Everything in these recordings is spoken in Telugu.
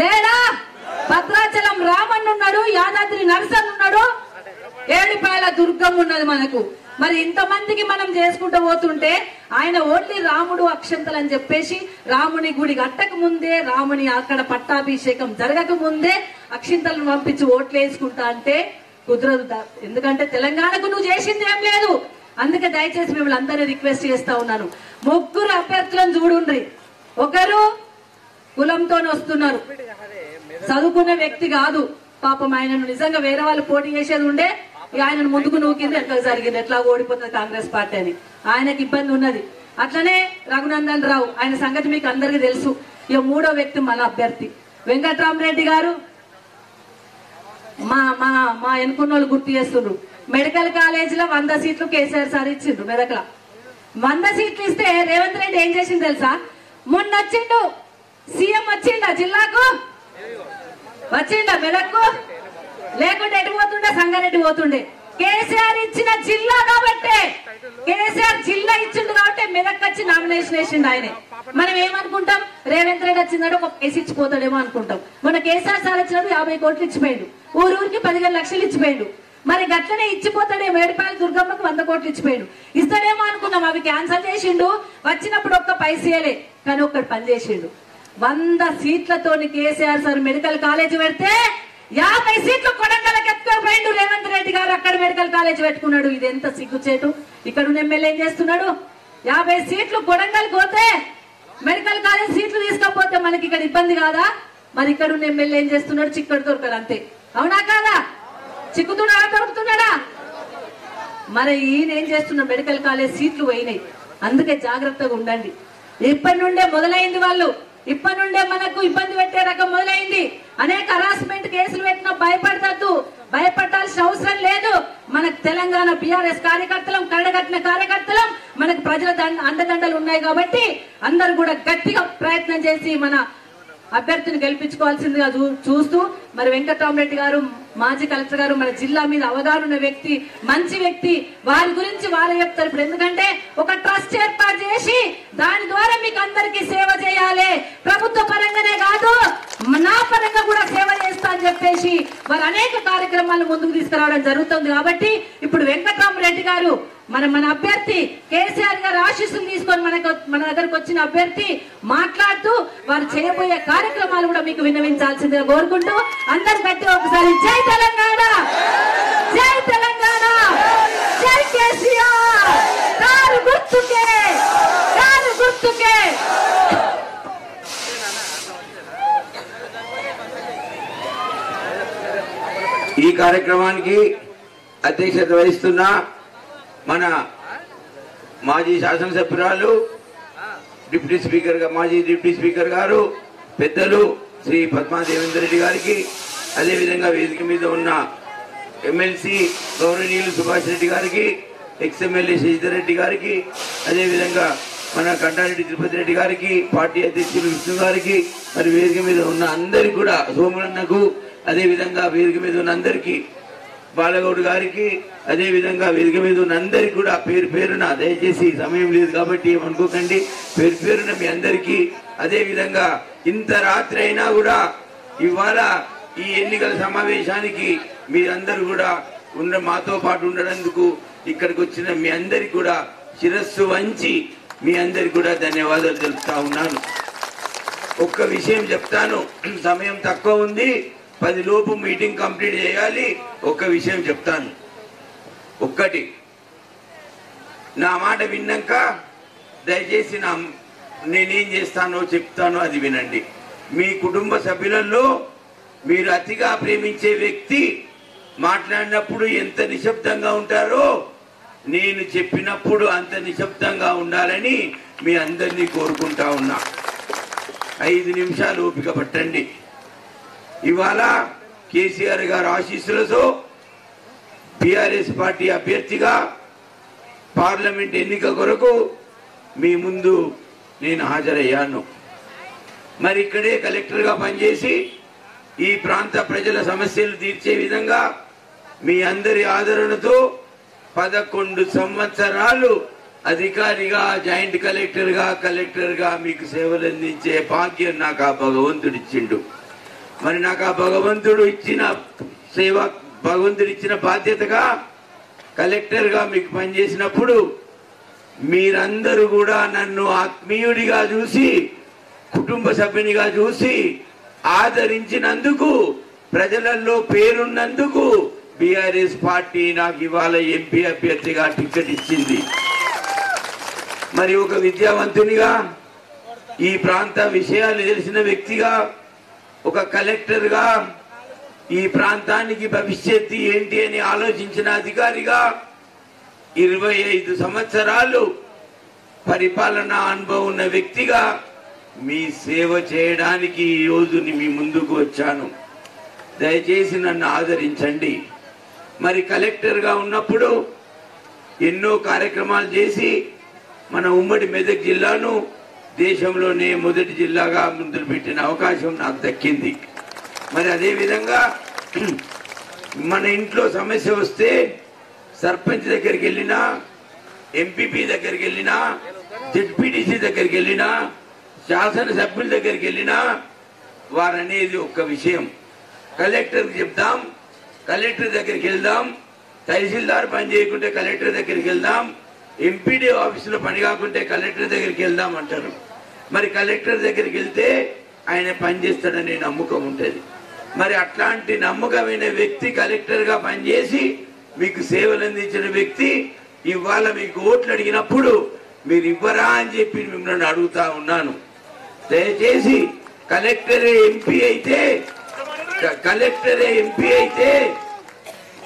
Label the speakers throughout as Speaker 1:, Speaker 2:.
Speaker 1: లేడా? భద్రాచలం రామన్ ఉన్నాడు, యాదాద్రి నరసన్ ఉన్నాడు, ఏడుపాయల దుర్గం ఉన్నది మనకు. మరి ఇంతమందికి మనం చేసుకుంటూ పోతుంటే ఆయన ఓన్లీ రాముడు అక్షంతలు అని చెప్పేసి రాముని గుడి కట్టక ముందే, రాముని అక్కడ పట్టాభిషేకం జరగక ముందే అక్షింతలను పంపించి ఓట్లు వేసుకుంటా అంటే కుదరదు. ఎందుకంటే తెలంగాణకు నువ్వు చేసింది ఏం లేదు. అందుకే దయచేసి మిమ్మల్ని అందరినీ రిక్వెస్ట్ చేస్తా ఉన్నాను, ముగ్గురు అభ్యర్థులను చూడుండ్రి. ఒకరు కులంతో వస్తున్నారు, చదువుకున్న వ్యక్తి కాదు. పాపం ఆయనను నిజంగా వేరే వాళ్ళు పోటీ చేసేది ఉండే, ఆయనను ముందుకు నూకింది, ఎట్లా జరిగింది, ఎట్లా ఓడిపోతుంది కాంగ్రెస్ పార్టీ అని ఆయనకి ఇబ్బంది ఉన్నది. అట్లనే రఘునందన్ రావు, ఆయన సంగతి మీకు అందరికీ తెలుసు. ఇక మూడో వ్యక్తి మన అభ్యర్థి వెంకట్రామరెడ్డి గారు. మా మా మా ఎన్నుకున్న వాళ్ళు గుర్తు చేస్తుండ్రు. మెడికల్ కాలేజీలో 100 సీట్లు కేసీఆర్ సార్ ఇచ్చిండ్రు. మెదక్ల 100 సీట్లు ఇస్తే రేవంత్ రెడ్డి ఏం చేసింది తెలుసా? మొన్న వచ్చిండు సీఎం, వచ్చిండా జిల్లాకు, వచ్చిండా మెదక్కు, లేకుంటే ఎటు పోతుండే, సంగారెడ్డి పోతుండే. కేసీఆర్ ఇచ్చిన జిల్లా కాబట్టి, కేసీఆర్ జిల్లా ఇచ్చిండు కాబట్టి మెదక్ వచ్చి నామినేషన్ వేసిండు ఆయనే. మనం ఏమనుకుంటాం, రేవంత్ రెడ్డి వచ్చిందంటే ఒక కేసు ఇచ్చిపోతాడేమో అనుకుంటాం. మొన్న కేసీఆర్ సార్ వచ్చినప్పుడు 50 కోట్లు ఇచ్చిపోయిండు, ఊరికి 15 లక్షలు ఇచ్చిపోయిండు. మరి గట్లనే ఇచ్చిపోతాడేమో, ఏడుపాయల దుర్గమ్మకు 100 కోట్లు ఇచ్చిపోయిండు. ఇస్తాడేమో అనుకున్నాం, అవి క్యాన్సల్ చేసిండు. వచ్చినప్పుడు ఒక్క పైసలే, కానీ ఒక్కడు పని చేసిండు. 100 సీట్లతో కేసీఆర్ సార్ మెడికల్ కాలేజ్ పెడితే 50 సీట్లు కొడంగల్కి ఎత్తుకుపోయిండు రేవంత్ రెడ్డి గారు. అక్కడ మెడికల్ కాలేజ్ పెట్టుకున్నాడు. ఇది ఎంత సిగ్గుచేటు. ఇక్కడ ఉన్న ఎమ్మెల్యే ఏం చేస్తున్నాడు? 50 సీట్లు కొడంగల్ పోతే మెడికల్ కాలేజ్ సీట్లు తీసుకపోతే మనకి ఇక్కడ ఇబ్బంది కాదా? మరి ఇక్కడ ఉన్న ఎమ్మెల్యే ఏం చేస్తున్నాడు? చిక్కడు దొరకదు అంతే. అవునా కాదా? చిక్కుతున్నాడా, దొరుకుతున్నాడా? మరి ఈయన ఏం చేస్తున్నాడు? మెడికల్ కాలేజ్ సీట్లు పోయినాయి. అందుకే జాగ్రత్తగా ఉండండి. ఇప్పటి నుండే మొదలైంది వాళ్ళు, ఇప్పటి నుండే మనకు ఇబ్బంది పెట్టే రకం మొదలైంది. అనేక హరాస్మెంట్ కేసులు పెట్టినా భయపడతారు, భయపడాల్సిన అవసరం లేదు. మనకు తెలంగాణ బీఆర్ఎస్ కార్యకర్తలం, కరడగట్టిన కార్యకర్తలం, మనకు ప్రజల అండదండలు ఉన్నాయి కాబట్టి అందరూ కూడా గట్టిగా ప్రయత్నం చేసి మన అభ్యర్థిని గెలిపించుకోవాల్సిందిగా చూస్తూ, మరి వెంకట్రామరెడ్డి గారు మాజీ కలెక్టర్ గారు మన జిల్లా మీద అవగాహన ఉన్న వ్యక్తి, మంచి వ్యక్తి, వారి గురించి వారే చెప్తారు. ఇప్పుడు ఎందుకంటే ఒక ట్రస్ట్ ఏర్పాటు చేసి దాని ద్వారా మీకు అందరికీ సేవ చేయాలి, ప్రభుత్వ పరంగానే కాదు నా పరంగా కూడా సేవ చేస్తా అని చెప్పేసి వారు అనేక కార్యక్రమాలు ముందుకు తీసుకురావడం జరుగుతుంది. కాబట్టి ఇప్పుడు వెంకట్రామరెడ్డి గారు మన అభ్యర్థి కేసీఆర్ గారు ఆశీస్సులు తీసుకొని మన దగ్గరకు వచ్చిన అభ్యర్థి మాట్లాడుతూ వారు చేయబోయే కార్యక్రమాలు కూడా మీకు విన్నవించాల్సిందిగా కోరుకుంటూ అందరు గట్టిగా ఒకసారి జై తెలంగాణ, జై తెలంగాణ, జై కేసీఆర్, కారు గుర్తుకే, కారు గుర్తుకే.
Speaker 2: ఈ కార్యక్రమానికి అధ్యక్షత వహిస్తున్న మన మాజీ శాసనసభ్యురాలు డిప్యూటీ స్పీకర్ మాజీ డిప్యూటీ స్పీకర్ గారు పెద్దలు శ్రీ పద్మా దేవేందర్ రెడ్డి గారికి, అదేవిధంగా వేదిక మీద ఉన్న ఎమ్మెల్సీ గౌరవనీయులు సుభాష్ రెడ్డి గారికి, ఎక్స్ఎమ్మెల్యే శశిధర్ రెడ్డి గారికి, అదేవిధంగా మన కంటారెడ్డి తిరుపతి రెడ్డి గారికి, పార్టీ అధ్యక్షులు విష్ణు గారికి, మరి వేదిక మీద ఉన్న అందరికి కూడా, సోమరన్నకు, అదేవిధంగా వేదిక మీద ఉన్న అందరికీ, బాలగౌడ్ గారికి, అదేవిధంగా వేదిక మీద ఉన్న అందరికీ కూడా పేరు పేరున, దయచేసి సమయం లేదు కాబట్టి ఏమనుకోకండి, పేరు పేరున మీ అందరికీ, అదేవిధంగా ఇంత రాత్రి అయినా కూడా ఇవాళ ఈ ఎన్నికల సమావేశానికి మీరందరూ కూడా మాతో పాటు ఉండడానికి ఇక్కడికి వచ్చిన మీ అందరికి కూడా శిరస్సు వంచి మీ అందరికి కూడా ధన్యవాదాలు తెలుపుతా ఉన్నాను. ఒక్క విషయం చెప్తాను, సమయం తక్కువ ఉంది, 10 లోపు మీటింగ్ కంప్లీట్ చేయాలి. ఒక్క విషయం చెప్తాను, ఒక్కటి నా మాట విన్నాక దయచేసి నేనేం చేస్తానో చెప్తానో అది వినండి. మీ కుటుంబ సభ్యులలో మీరు అతిగా ప్రేమించే వ్యక్తి మాట్లాడినప్పుడు ఎంత నిశ్శబ్దంగా ఉంటారో నేను చెప్పినప్పుడు అంత నిశ్శబ్దంగా ఉండాలని మీ అందరినీ కోరుకుంటా ఉన్నా. 5 నిమిషాలు ఓపిక పట్టండి. ఇవాళ కేసీఆర్ గారు ఆశీస్సులతో బీఆర్ఎస్ పార్టీ అభ్యర్థిగా పార్లమెంట్ ఎన్నిక కొరకు మీ ముందు నేను హాజరయ్యాను. మరి ఇక్కడే కలెక్టర్గా పనిచేసి ఈ ప్రాంత ప్రజల సమస్యలు తీర్చే విధంగా మీ అందరి ఆదరణతో 11 సంవత్సరాలు అధికారిగా, జాయింట్ కలెక్టర్గా మీకు సేవలు అందించే భాగ్యం నాకు ఆ భగవంతుడిచ్చిండు. మరి నాకు ఆ భగవంతుడు ఇచ్చిన సేవ, భగవంతుడు ఇచ్చిన బాధ్యతగా కలెక్టర్గా మీకు పనిచేసినప్పుడు మీరందరూ కూడా నన్ను ఆత్మీయుడిగా చూసి, కుటుంబ సభ్యునిగా చూసి ఆదరించినందుకు, ప్రజలలో పేరున్నందుకు బీఆర్ఎస్ పార్టీ నాకు ఇవాళ ఎంపీ అభ్యర్థిగా టికెట్ ఇచ్చింది. మరి ఒక విద్యావంతునిగా, ఈ ప్రాంత విషయాలు తెలిసిన వ్యక్తిగా, ఒక కలెక్టర్గా, ఈ ప్రాంతానికి భవిష్యత్తు ఏంటి అని ఆలోచించిన అధికారిగా, 25 సంవత్సరాలు పరిపాలనా అనుభవం ఉన్న వ్యక్తిగా మీ సేవ చేయడానికి ఈ రోజుని మీ ముందుకు వచ్చాను. దయచేసి నన్ను ఆదరించండి. మరి కలెక్టర్గా ఉన్నప్పుడు ఎన్నో కార్యక్రమాలు చేసి మన ఉమ్మడి మెదక్ జిల్లాను దేశంలోనే మొదటి జిల్లాగా మొదలుపెట్టిన అవకాశం నాకు దక్కింది. మరి అదేవిధంగా మన ఇంట్లో సమస్య వస్తే సర్పంచ్ దగ్గరికి వెళ్ళినా, ఎంపీపీ దగ్గరికి వెళ్ళినా, జెడ్పీటీసీ దగ్గరికి వెళ్ళినా, శాసనసభ్యుల దగ్గరికి వెళ్ళినా వారనేది ఒక్క విషయం, కలెక్టర్కి చెప్దాం, కలెక్టర్ దగ్గరికి వెళ్దాం, తహసీల్దార్ పని చేయకుంటే కలెక్టర్ దగ్గరికి వెళ్దాం, ఎంపీడీ ఆఫీసులో పని కాకుంటే కలెక్టర్ దగ్గరికి వెళ్దాం అంటారు. మరి కలెక్టర్ దగ్గరికి వెళ్తే ఆయన పని చేస్తాడనే నమ్మకం ఉంటుంది. మరి అట్లాంటి నమ్మకమైన వ్యక్తి కలెక్టర్గా పనిచేసి మీకు సేవలు అందించిన వ్యక్తి ఇవాళ మీకు ఓట్లు అడిగినప్పుడు మీరు ఇవ్వరా అని చెప్పి మిమ్మల్ని అడుగుతా ఉన్నాను. దయచేసి కలెక్టరే ఎంపీ అయితే,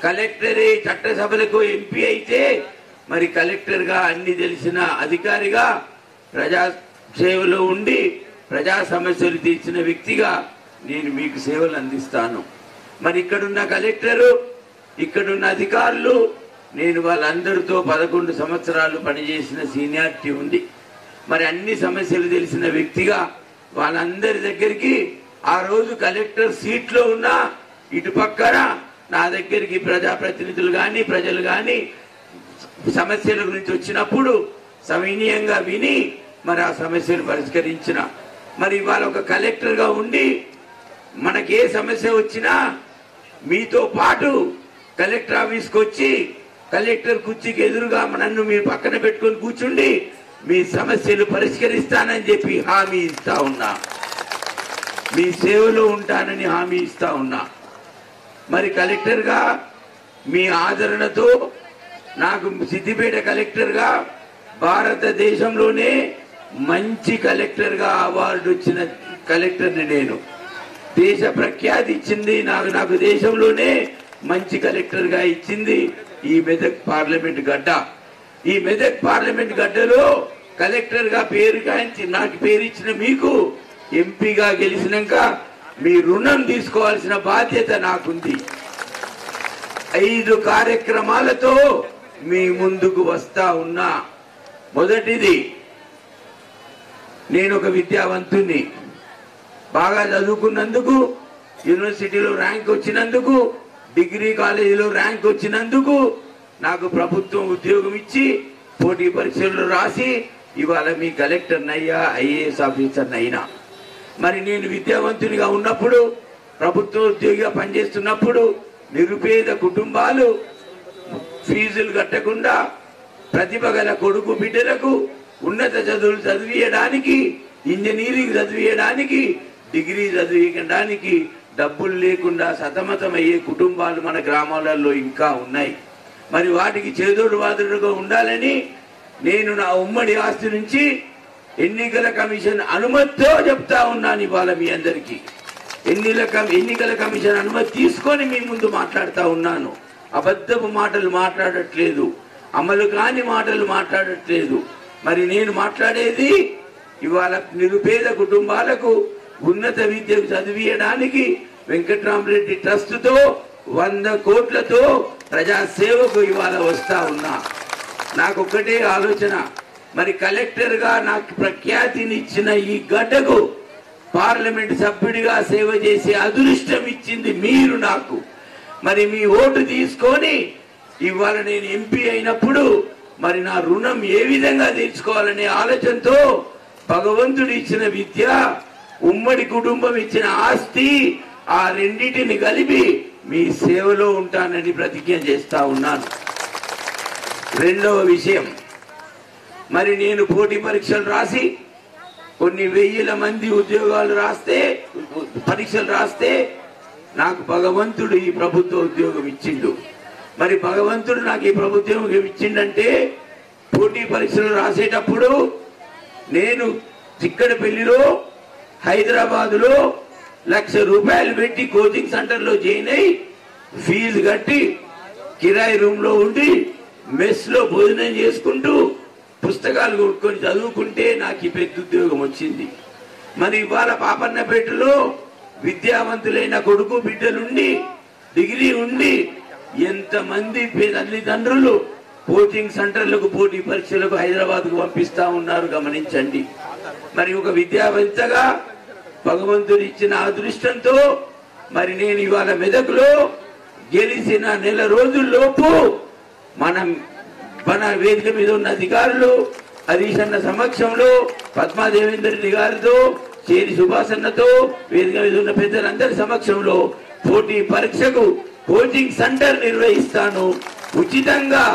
Speaker 2: కలెక్టరే చట్టసభలకు ఎంపీ అయితే, మరి కలెక్టర్గా అన్ని తెలిసిన అధికారిగా ప్రజా సేవలో ఉండి ప్రజా సమస్యలు తీర్చిన వ్యక్తిగా నేను మీకు సేవలు అందిస్తాను. మరి ఇక్కడున్న కలెక్టరు, ఇక్కడున్న అధికారులు, నేను వాళ్ళందరితో 11 సంవత్సరాలు పనిచేసిన సీనియారిటీ ఉంది. మరి అన్ని సమస్యలు తెలిసిన వ్యక్తిగా వాళ్ళందరి దగ్గరికి ఆ రోజు కలెక్టర్ సీట్లో ఉన్న ఇటు పక్కన నా దగ్గరికి ప్రజాప్రతినిధులు కానీ ప్రజలు కానీ సమస్యల గురించి వచ్చినప్పుడు సవినీయంగా విని మరి ఆ సమస్యలు పరిష్కరించిన, మరి ఇవాళ ఒక కలెక్టర్గా ఉండి మనకే సమస్య వచ్చినా మీతో పాటు కలెక్టర్ ఆఫీస్కి వచ్చి కలెక్టర్ కుర్చీకి ఎదురుగా నన్ను మీరు పక్కన పెట్టుకొని కూర్చుండి మీ సమస్యలు పరిష్కరిస్తానని చెప్పి హామీ ఇస్తా ఉన్నా, మీ సేవలో ఉంటానని హామీ ఇస్తా ఉన్నా. మరి కలెక్టర్గా మీ ఆదరణతో నాకు సిద్దిపేట కలెక్టర్గా భారతదేశంలోనే మంచి కలెక్టర్గా అవార్డు వచ్చిన కలెక్టర్ని నేను. దేశ ప్రఖ్యాతి ఇచ్చింది నాకు దేశంలోనే మంచి కలెక్టర్గా ఇచ్చింది ఈ మెదక్ పార్లమెంట్ గడ్డ. ఈ మెదక్ పార్లమెంట్ గడ్డలో కలెక్టర్గా నాకు పేరు ఇచ్చిన మీకు ఎంపీగా గెలిచినాక మీ రుణం తీసుకోవాల్సిన బాధ్యత నాకుంది. 5 కార్యక్రమాలతో మీ ముందుకు వస్తా ఉన్నా. మొదటిది, నేను ఒక విద్యావంతుణ్ణి, బాగా చదువుకున్నందుకు, యూనివర్సిటీలో ర్యాంక్ వచ్చినందుకు, డిగ్రీ కాలేజీలో ర్యాంక్ వచ్చినందుకు నాకు ప్రభుత్వం ఉద్యోగం ఇచ్చి పోటీ పరీక్షలు రాసి ఇవాళ మీ కలెక్టర్నయ్యా, ఐఏఎస్ ఆఫీసర్నైనా. మరి నేను విద్యావంతునిగా ఉన్నప్పుడు, ప్రభుత్వ ఉద్యోగిగా పనిచేస్తున్నప్పుడు నిరుపేద కుటుంబాలు ఫీజులు కట్టకుండా ప్రతిభ గల కొడుకు బిడ్డలకు ఉన్నత చదువులు చదివించడానికి, ఇంజనీరింగ్ చదివించడానికి, డిగ్రీ చదివించడానికి డబ్బులు లేకుండా సతమతమయ్యే కుటుంబాలు మన గ్రామాలలో ఇంకా ఉన్నాయి. మరి వాటికి చేదోడు వాదుడుగా ఉండాలని నేను నా ఉమ్మడి ఆస్తి నుంచి ఎన్నికల కమిషన్ అనుమతితో చెప్తా ఉన్నాను. ఇవాళ మీ అందరికీ ఎన్నికల కమిషన్ అనుమతి తీసుకొని మీ ముందు మాట్లాడుతా ఉన్నాను. అబద్ధపు మాటలు మాట్లాడట్లేదు, అమలు కాని మాటలు మాట్లాడట్లేదు. మరి నేను మాట్లాడేది ఇవాళ నిరుపేద కుటుంబాలకు ఉన్నత విద్యకు చదివించడానికి వెంకట్రామరెడ్డి ట్రస్ట్తో 100 కోట్లతో ప్రజాసేవకు ఇవాళ వస్తా ఉన్నా. నాకొక్కటే ఆలోచన, మరి కలెక్టర్గా నాకు ప్రఖ్యాతినిచ్చిన ఈ గడ్డకు పార్లమెంట్ సభ్యుడిగా సేవ చేసే అదృష్టం ఇచ్చింది మీరు నాకు. మరి మీ ఓటు తీసుకొని ఇవాళ నేను ఎంపీ అయినప్పుడు మరి నా రుణం ఏ విధంగా తీర్చుకోవాలనే ఆలోచనతో భగవంతుడు ఇచ్చిన విద్య, ఉమ్మడి కుటుంబం ఇచ్చిన ఆస్తి, ఆ రెండింటిని కలిపి మీ సేవలో ఉంటానని ప్రతిజ్ఞ చేస్తా ఉన్నాను. రెండవ విషయం, మరి నేను పోటీ పరీక్షలు రాసి కొన్ని వేల మంది పరీక్షలు రాస్తే నాకు భగవంతుడు ఈ ప్రభుత్వ ఉద్యోగం ఇచ్చిండు. మరి భగవంతుడు నాకు ఈ ప్రభుత్వం ఇచ్చిండంటే పోటీ పరీక్షలు రాసేటప్పుడు నేను చిక్కడపల్లిలో హైదరాబాదులో ₹1,00,000 పెట్టి కోచింగ్ సెంటర్లో జాయిన్ అయి ఫీజు కట్టి కిరాయి రూమ్లో ఉండి మెస్లో భోజనం చేసుకుంటూ పుస్తకాలు కొనుక్కొని చదువుకుంటే నాకు ఈ పెద్ద ఉద్యోగం వచ్చింది. మరి ఇవాళ పాపన్నపేటలో విద్యావంతులైన కొడుకు బిడ్డలుండి డిగ్రీ ఉండి ఎంతమంది తల్లిదండ్రులు కోచింగ్ సెంటర్లకు పోటీ పరీక్షలకు హైదరాబాద్కు పంపిస్తా ఉన్నారు గమనించండి. మరి ఒక విద్యావంతగా భగవంతుడు ఇచ్చిన అదృష్టంతో మరి నేను ఇవాళ మెదక్లో గెలిచిన నెల రోజుల్లోపు మన వేదిక మీద ఉన్న అధికారులు హరీష్ అన్న సమక్షంలో పద్మాదేవేందర్ రెడ్డి గారితో చేరి సుభాష్ అన్నతో వేదిక మీద ఉన్న పెద్దలందరి సమక్షంలో పోటీ పరీక్షకు కోచింగ్ సెంటర్ నిర్వహిస్తాను. ఉచితంగా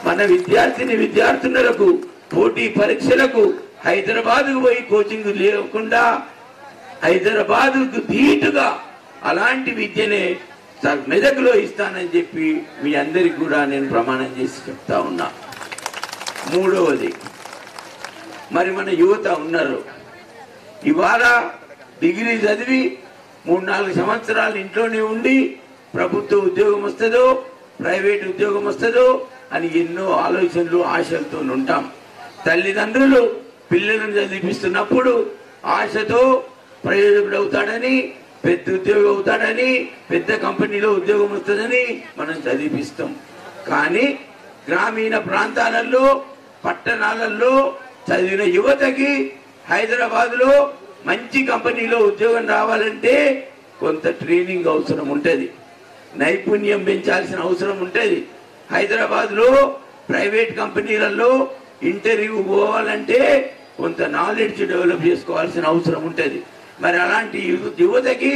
Speaker 2: మన విద్యార్థులకు పోటీ పరీక్షలకు హైదరాబాద్కు పోయి కోచింగ్ లేకుండా హైదరాబాద్కు ధీటుగా అలాంటి విద్యనే మెదక్లో ఇస్తానని చెప్పి మీ అందరికి కూడా నేను ప్రమాణం చేసి చెప్తా ఉన్నా. మూడవది, మరి మన యువత ఉన్నారు ఇవాళ డిగ్రీ చదివి 3-4 సంవత్సరాలు ఇంట్లోనే ఉండి ప్రభుత్వ ఉద్యోగం వస్తుందో ప్రైవేట్ ఉద్యోగం వస్తుందో అని ఎన్నో ఆలోచనలు ఆశలతో ఉంటాం. తల్లిదండ్రులు పిల్లలను చదివిస్తున్నప్పుడు ఆశతో ప్రయోజకుడు అవుతాడని, పెద్ద ఉద్యోగం అవుతాడని, పెద్ద కంపెనీలో ఉద్యోగం వస్తుందని మనం చదివిస్తాం. కానీ గ్రామీణ ప్రాంతాలలో పట్టణాలలో చదివిన యువతకి హైదరాబాద్లో మంచి కంపెనీలో ఉద్యోగం రావాలంటే కొంత ట్రైనింగ్ అవసరం ఉంటుంది, నైపుణ్యం పెంచాల్సిన అవసరం ఉంటుంది. హైదరాబాద్లో ప్రైవేట్ కంపెనీలలో ఇంటర్వ్యూ పోవాలంటే కొంత నాలెడ్జ్ డెవలప్ చేసుకోవాల్సిన అవసరం ఉంటుంది. మరి అలాంటి యువతకి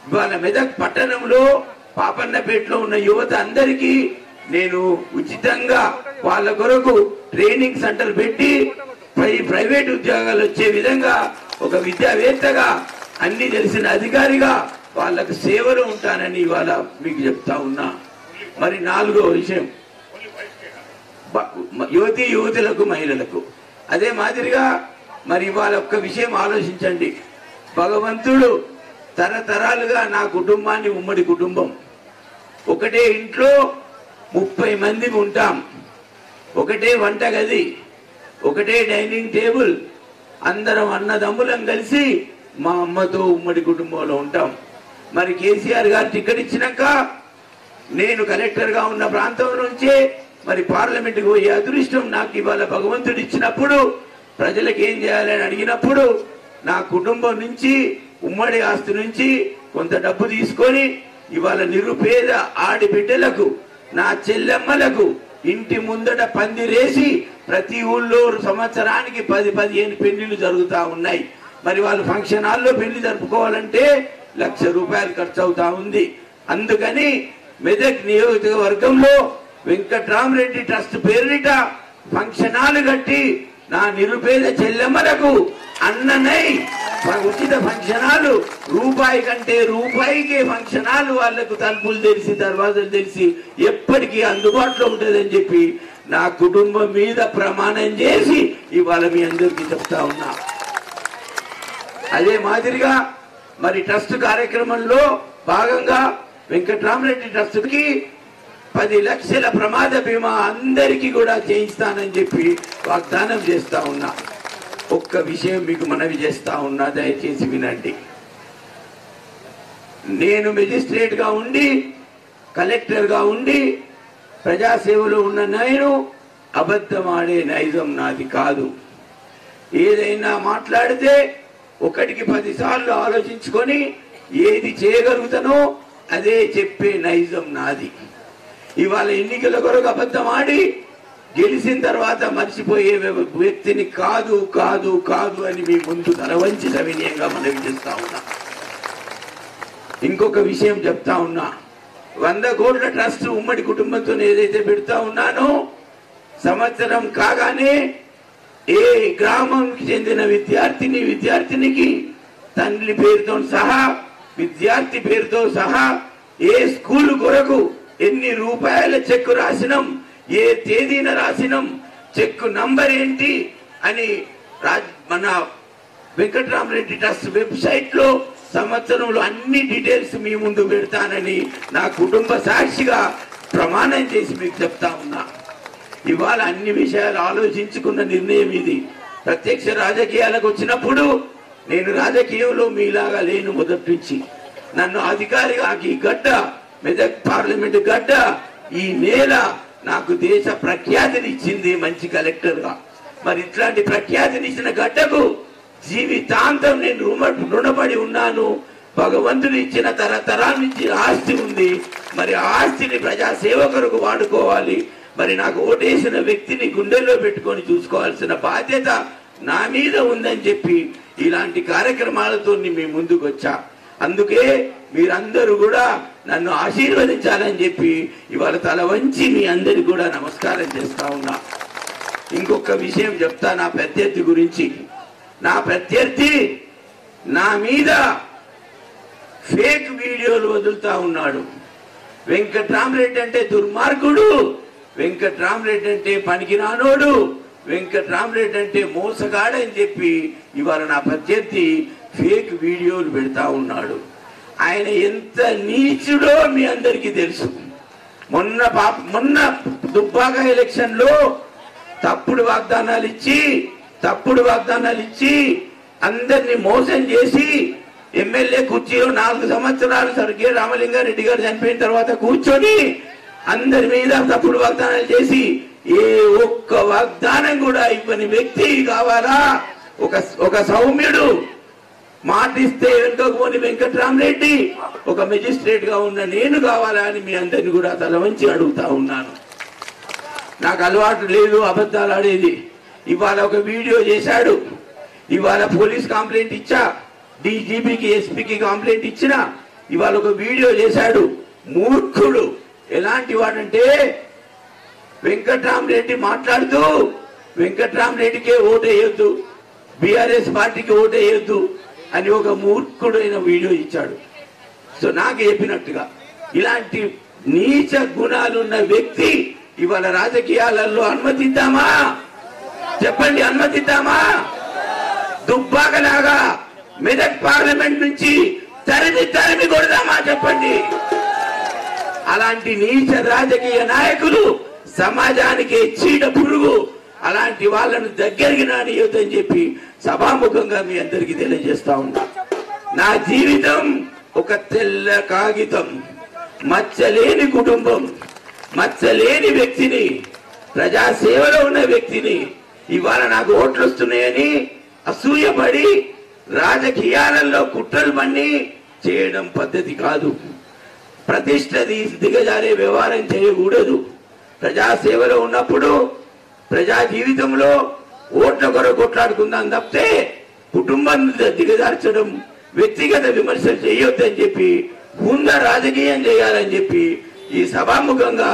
Speaker 2: ఇవాళ మెదక్ పట్టణంలో పాపన్నపేటలో ఉన్న యువత అందరికీ నేను ఉచితంగా వాళ్ళ కొరకు ట్రైనింగ్ సెంటర్ పెట్టి ప్రైవేట్ ఉద్యోగాలు వచ్చే విధంగా ఒక విద్యావేత్తగా అన్ని తెలిసిన అధికారిగా వాళ్ళకు సేవలో ఉంటానని ఇవాళ మీకు చెప్తా ఉన్నా. మరి నాలుగో విషయం, యువతులకు మహిళలకు అదే మాదిరిగా మరి ఇవాళ ఒక్క విషయం ఆలోచించండి. భగవంతుడు తరతరాలుగా నా కుటుంబాన్ని ఉమ్మడి కుటుంబం, ఒకటే ఇంట్లో 30 మంది ఉంటాం, ఒకటే వంటగది, ఒకటే డైనింగ్ టేబుల్, అందరం అన్నదమ్ములం కలిసి మా అమ్మతో ఉమ్మడి కుటుంబంలో ఉంటాం. మరి కేసీఆర్ గారు టికెట్ ఇచ్చినాక నేను కలెక్టర్గా ఉన్న ప్రాంతం నుంచే మరి పార్లమెంట్కి పోయే అదృష్టం నాకు ఇవాళ భగవంతుడు ఇచ్చినప్పుడు ప్రజలకు ఏం చేయాలని అడిగినప్పుడు నా కుటుంబం నుంచి ఉమ్మడి ఆస్తి నుంచి కొంత డబ్బు తీసుకొని ఇవాళ నిరుపేద ఆడిబిడ్డలకు నా చెల్లెమ్మలకు ఇంటి ముందట పందిరేసి ప్రతి ఊళ్ళో సంవత్సరానికి 10-15 పెళ్లిళ్ళు జరుగుతూ ఉన్నాయి. మరి వాళ్ళు ఫంక్షన్ హాల్లో పెళ్లి జరుపుకోవాలంటే ₹1,00,000 ఖర్చు అవుతా ఉంది. అందుకని మెదక్ నియోజకవర్గంలో వెంకట్రామరెడ్డి ట్రస్ట్ పేరిట ఫంక్షన్ హాల్ కట్టి నా నిరుపేద చెల్లెమ్మలకు అన్ననై ఉచిత ఫంక్షన్ హాల్ రూపాయి కంటే రూపాయికే ఫంక్షన్ హాల్ వాళ్లకు తలుపులు తెలిసి దర్వాజలు తెలిసి ఎప్పటికీ అందుబాటులో ఉంటుందని చెప్పి నా కుటుంబం మీద ప్రమాణం చేసి ఇవాళ మీ అందరికీ చెప్తా ఉన్నా. అదే మాదిరిగా మరి ట్రస్ట్ కార్యక్రమంలో భాగంగా వెంకట్రామరెడ్డి ట్రస్ట్ కి 10 లక్షల ప్రమాద బీమా అందరికీ కూడా చేయిస్తానని చెప్పి వాగ్దానం చేస్తా ఉన్నా. ఒక్క విషయం మీకు మనవి చేస్తా ఉన్నా, దయచేసి వినండి. నేను మెజిస్ట్రేట్ గా ఉండి కలెక్టర్ గా ఉండి ప్రజాసేవలో ఉన్న నేను అబద్ధమాడే నైజం నాది కాదు. ఏదైనా మాట్లాడితే 1కి 10 సార్లు ఆలోచించుకొని ఏది చేయగలుగుతానో అదే చెప్పే నైజం నాది. ఇవాళ ఎన్నికల కొరకు అబద్ధం ఆడి గెలిచిన తర్వాత మర్చిపోయే వ్యక్తిని కాదు కాదు కాదు అని మీ ముందు తల వంచి సవినయంగా మనవి చేస్తా ఉన్నా. ఇంకొక విషయం చెప్తా ఉన్నా, 100 కోట్ల ట్రస్ట్ ఉమ్మడి కుటుంబంతో ఏదైతే పెడతా ఉన్నానో సంవత్సరం కాగానే ఏ గ్రామంకి చెందిన విద్యార్థినికి తండ్రి పేరుతో సహా విద్యార్థి పేరుతో సహా ఏ స్కూల్ కొరకు ఎన్ని రూపాయల చెక్కు రాసినాం, ఏ తేదీన రాసినాం, చెక్కు నంబర్ ఏంటి అని మన వెంకట్రామరెడ్డి ట్రస్ట్ వెబ్సైట్ లో సంవత్సరంలో అన్ని డీటెయిల్స్ మీ ముందు పెడతానని నా కుటుంబ సాక్షిగా ప్రమాణం చేసి మీకు చెప్తా ఉన్నా. ఇవాళ అన్ని విషయాలు ఆలోచించుకున్న నిర్ణయం ఇది. ప్రత్యక్ష రాజకీయాలకు వచ్చినప్పుడు నేను రాజకీయంలో మీలాగా లేను. మొదటి నుంచి నన్ను అధికారిగా ఈ గడ్డ, మెదక్ పార్లమెంట్ గడ్డ, ఈ నేల నాకు దేశ ప్రఖ్యాతిని ఇచ్చింది మంచి కలెక్టర్ గా. మరి ఇట్లాంటి ప్రఖ్యాతిని ఇచ్చిన గడ్డకు జీవితాంతం నేను రుణపడి ఉన్నాను. భగవంతుడు ఇచ్చిన తరతరాల నుంచి ఆస్తి ఉంది. మరి ఆ ఆస్తిని ప్రజాసేవ కొరకు వాడుకోవాలి. మరి నాకు ఓటేసిన వ్యక్తిని గుండెల్లో పెట్టుకొని చూసుకోవాల్సిన బాధ్యత నా మీద ఉందని చెప్పి ఇలాంటి కార్యక్రమాలతో మీ ముందుకు వచ్చా. అందుకే మీరందరూ కూడా నన్ను ఆశీర్వదించాలని చెప్పి ఇవాళ తల వంచి మీ అందరికి కూడా నమస్కారం చేస్తా ఉన్నా. ఇంకొక విషయం చెప్తా నా ప్రత్యర్థి గురించి. నా ప్రత్యర్థి నా మీద ఫేక్ వీడియోలు వదులుతా ఉన్నాడు. వెంకట్రామరెడ్డి అంటే దుర్మార్గుడు, వెంకట్రామరెడ్డి అంటే పనికిరానోడు, వెంకట్రామరెడ్డి అంటే మోసగాడని చెప్పి ఇవాళ నా ప్రత్యర్థి ఫేక్ వీడియోలు పెడతా ఉన్నాడు. ఆయన ఎంత నీచుడో మీ అందరికీ తెలుసు. మొన్న దుబ్బాక ఎలక్షన్ లో తప్పుడు వాగ్దానాలు ఇచ్చి అందరినీ మోసం చేసి ఎమ్మెల్యే కుర్చీలో 4 సంవత్సరాలు స్వర్గీయ రామలింగారెడ్డి గారు చనిపోయిన తర్వాత కూర్చొని అందరి మీద తప్పుడు వాగ్దానాలు చేసి ఏ ఒక్క వాగ్దానం కూడా ఇవ్వని వ్యక్తి కావాలా? ఒక సౌమ్యుడు మాటిస్తే వెనుకపోని వెంకట్రామరెడ్డి, ఒక మెజిస్ట్రేట్ గా ఉన్న నేను కావాలా అని మీ అందరిని కూడా తల వంచి అడుగుతా ఉన్నాను. నాకు అలవాటు లేదు అబద్ధాలు ఆడేది. ఇవాళ ఒక వీడియో చేశాడు. ఇవాళ పోలీస్ కంప్లైంట్ ఇచ్చా, డీజీపీకి ఎస్పీకి కంప్లైంట్ ఇచ్చినా. ఇవాళ ఒక వీడియో చేశాడు. మూర్ఖుడు. ఎలాంటి వాడంటే వెంకట్రామరెడ్డి మాట్లాడుతూ వెంకట్రామరెడ్డికే ఓటేయొద్దు, బీఆర్ఎస్ పార్టీకి ఓటేయొద్దు అని ఒక మూర్ఖుడైన వీడియో ఇచ్చాడు. సో నాకు చెప్పినట్టుగా ఇలాంటి నీచ గుణాలున్న వ్యక్తి ఇవాళ రాజకీయాలలో అనుమతిద్దామా? చెప్పండి, అనుమతిద్దామా? దుబ్బాకలాగా మెదక్ పార్లమెంట్ నుంచి తరిమి కొడదామా? చెప్పండి. అలాంటి నీచ రాజకీయ నాయకులు సమాజానికి చీడ పురుగు. అలాంటి వాళ్ళను దగ్గరికి రానియొద్దని చెప్పి సభాముఖంగా మీ అందరికీ తెలియజేస్తా ఉన్నా. నా జీవితం ఒక తెల్ల కాగితం, మచ్చలేని కుటుంబం, మచ్చలేని వ్యక్తిని, ప్రజాసేవలో ఉన్న వ్యక్తిని ఇవాళ నాకు ఓట్లు వస్తున్నాయని అసూయపడి రాజకీయాలలో కుట్రలు పన్ని చేయడం పద్ధతి కాదు. ప్రతిష్ట దిగజారే వ్యవహారం చేయకూడదు. ప్రజాసేవలో ఉన్నప్పుడు ప్రజా జీవితంలో ఓట్ల కొరకు కొట్లాడుకుందాం తప్పితే కుటుంబం దిగజార్చడం, వ్యక్తిగత విమర్శలు చేయొద్దని చెప్పి హుందా రాజకీయం చేయాలని చెప్పి ఈ సభాముఖంగా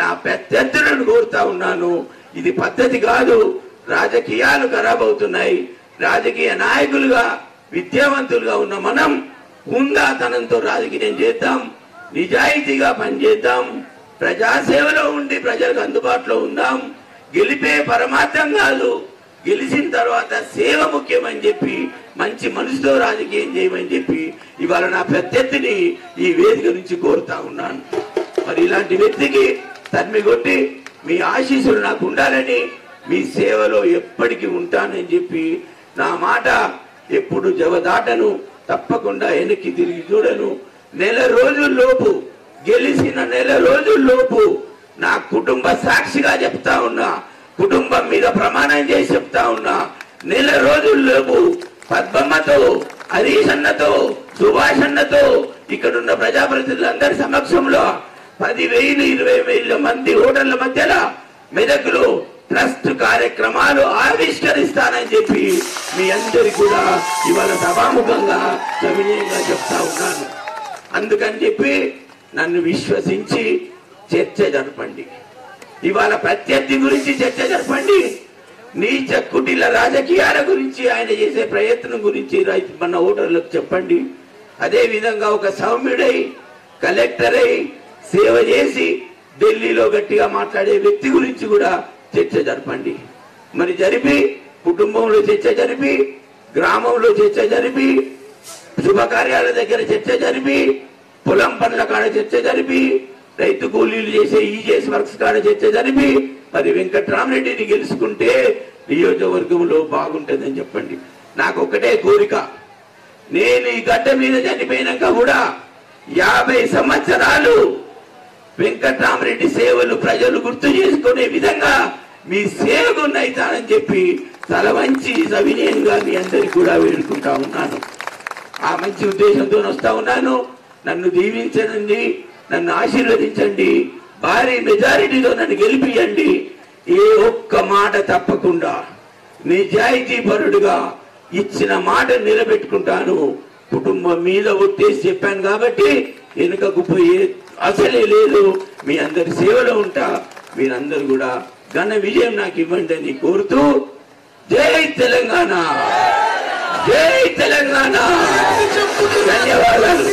Speaker 2: నా ప్రత్యర్థులను కోరుతా ఉన్నాను. ఇది పద్ధతి కాదు. రాజకీయాలు ఖరాబ్ అవుతున్నాయి. రాజకీయ నాయకులుగా, విద్యావంతులుగా ఉన్న మనం హుందాతనంతో రాజకీయం చేద్దాం, నిజాయితీగా పనిచేద్దాం, ప్రజాసేవలో ఉండి ప్రజలకు అందుబాటులో ఉందాం. గెలిపే పరమార్థం కాదు, గెలిచిన తర్వాత సేవ ముఖ్యమని చెప్పి మంచి మనసుతో రాజకీయం చేయమని చెప్పి ఇవాళ నా ప్రత్యర్థిని ఈ వేదిక నుంచి కోరుతా ఉన్నాను. మరి ఇలాంటి వ్యక్తికి తరిమి కొట్టి మీ ఆశీస్సులు నాకు ఉండాలని, మీ సేవలో ఎప్పటికీ ఉంటానని చెప్పి నా మాట ఎప్పుడు జవదాటను, తప్పకుండా వెనక్కి తిరిగి చూడను. నెల రోజుల్లోపు, గెలిచిన నెల రోజుల్లోపు నా కుటుంబ సాక్షిగా చెప్తా ఉన్నా, కుటుంబం మీద ప్రమాణం చేసి చెప్తా ఉన్నా, నెల రోజుల్లోపు పద్మమ్మతో, హరీష్ అన్నతో, సుభాష్ అన్నతో, ఇక్కడున్న ప్రజాప్రతినిధులందరి సమక్షంలో 10,000, 20,000 మంది ఓటర్ల మధ్యలో మెదక్లో ట్రస్ట్ కార్యక్రమాలు ఆవిష్కరిస్తానని చెప్పి మీ అందరికి కూడా ఇవాళ సభాముఖంగా సవినయంగా చెప్తా ఉన్నాను. అందుకని చెప్పి నన్ను విశ్వసించి చర్చ జరపండి. ఇవాళ ప్రత్యర్థి గురించి చర్చ జరపండి. నీచ కుటిల రాజకీయాల గురించి ఆయన చేసే ప్రయత్నం గురించి మన ఓటర్లకు చెప్పండి. అదే విధంగా ఒక సౌమ్యుడై కలెక్టర్ అయి సేవ చేసి ఢిల్లీలో గట్టిగా మాట్లాడే వ్యక్తి గురించి కూడా చర్చ జరపండి. మరి జరిపి కుటుంబంలో చర్చ జరిపి, గ్రామంలో చర్చ జరిపి, శుభకార్యాల దగ్గర చర్చ జరిపి, పొలం పనుల కాడ చర్చ జరిపి, రైతు కూలీలు చేసే ఈజీఎస్ వర్క్స్ కాడ చర్చ జరిపి మరి వెంకట్రామరెడ్డిని గెలుచుకుంటే నియోజకవర్గంలో బాగుంటుందని చెప్పండి. నాకు ఒకటే కోరిక, నేను ఈ గడ్డ మీద చనిపోయినాక కూడా 50 సంవత్సరాలు వెంకట్రామరెడ్డి సేవలు ప్రజలు గుర్తు చేసుకునే విధంగా మీ సేవకున్నైతానని చెప్పి తల వంచి సవినయంగా మీ అందరికి కూడా వేడుకుంటా ఉన్నాను. ఆ మంచి ఉద్దేశంతో వస్తా ఉన్నాను. నన్ను దీవించండి, నన్ను ఆశీర్వదించండి, భారీ మెజారిటీతో నన్ను గెలిపియండి. ఏ ఒక్క మాట తప్పకుండా నిజాయితీ పరుడుగా ఇచ్చిన మాట నిలబెట్టుకుంటాను. కుటుంబం మీద ఒట్టేసి చెప్పాను కాబట్టి వెనుకకు పోయే అసలే లేదు. మీ అందరి సేవలో ఉంటా. మీరందరూ కూడా ఘన విజయం నాకు ఇవ్వండి అని కోరుతూ జై తెలంగాణ, జై తెలంగాణ. ధన్యవాదాలు.